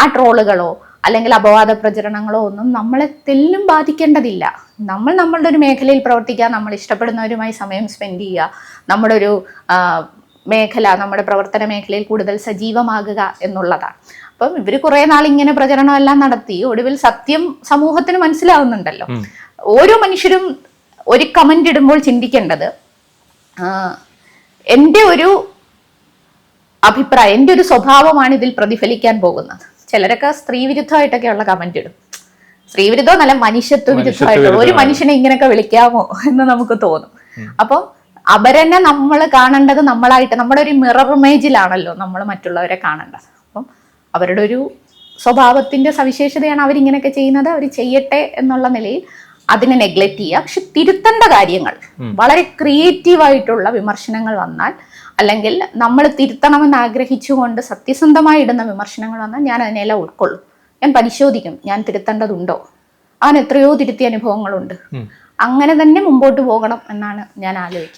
ആ ട്രോളുകളോ അല്ലെങ്കിൽ അപവാദ പ്രചരണങ്ങളോ ഒന്നും നമ്മളെ തെല്ലും ബാധിക്കേണ്ടതില്ല. നമ്മൾ നമ്മളുടെ ഒരു മേഖലയിൽ പ്രവർത്തിക്കുക, നമ്മൾ ഇഷ്ടപ്പെടുന്നവരുമായി സമയം സ്പെൻഡ് ചെയ്യുക, നമ്മുടെ ഒരു മേഖല, നമ്മുടെ പ്രവർത്തന മേഖലയിൽ കൂടുതൽ സജീവമാകുക എന്നുള്ളതാണ്. അപ്പം ഇവർ കുറെ നാൾ ഇങ്ങനെ പ്രചരണം എല്ലാം നടത്തി ഒടുവിൽ സത്യം സമൂഹത്തിന് മനസ്സിലാവുന്നുണ്ടല്ലോ. ഓരോ മനുഷ്യരും ഒരു കമന്റ് ഇടുമ്പോൾ ചിന്തിക്കേണ്ടത്, എൻ്റെ ഒരു അഭിപ്രായം, എൻ്റെ ഒരു സ്വഭാവമാണ് ഇതിൽ പ്രതിഫലിക്കാൻ പോകുന്നത്. ചിലരൊക്കെ സ്ത്രീ വിരുദ്ധമായിട്ടൊക്കെയുള്ള കമന്റ് ഇടും. സ്ത്രീ വിരുദ്ധം നല്ല മനുഷ്യത്വ വിരുദ്ധമായിട്ടുള്ള, ഒരു മനുഷ്യനെ ഇങ്ങനെയൊക്കെ വിളിക്കാമോ എന്ന് നമുക്ക് തോന്നും. അപ്പം അവരെന്നെ നമ്മൾ കാണേണ്ടത് നമ്മളായിട്ട്, നമ്മുടെ ഒരു മിറർ ഇമേജിലാണല്ലോ നമ്മൾ മറ്റുള്ളവരെ കാണേണ്ടത്. അപ്പം അവരുടെ ഒരു സ്വഭാവത്തിന്റെ സവിശേഷതയാണ് അവരിങ്ങനെയൊക്കെ ചെയ്യുന്നത്. അവർ ചെയ്യട്ടെ എന്നുള്ള നിലയിൽ അതിനെ നെഗ്ലക്ട് ചെയ്യുക. പക്ഷെ തിരുത്തേണ്ട കാര്യങ്ങൾ, വളരെ ക്രിയേറ്റീവായിട്ടുള്ള വിമർശനങ്ങൾ വന്നാൽ, അല്ലെങ്കിൽ നമ്മൾ തിരുത്തണമെന്ന് ആഗ്രഹിച്ചുകൊണ്ട് സത്യസന്ധമായി ഇടുന്ന വിമർശനങ്ങൾ വന്നാൽ ഞാൻ അതിനെല്ലാം ഉൾക്കൊള്ളും. ഞാൻ പരിശോധിക്കും, ഞാൻ തിരുത്തേണ്ടതുണ്ടോ. അവൻ എത്രയോ തിരുത്തിയ അനുഭവങ്ങളുണ്ട്. അങ്ങനെ തന്നെ മുമ്പോട്ട് പോകണം എന്നാണ് ഞാൻ ആലോചിക്കുന്നത്.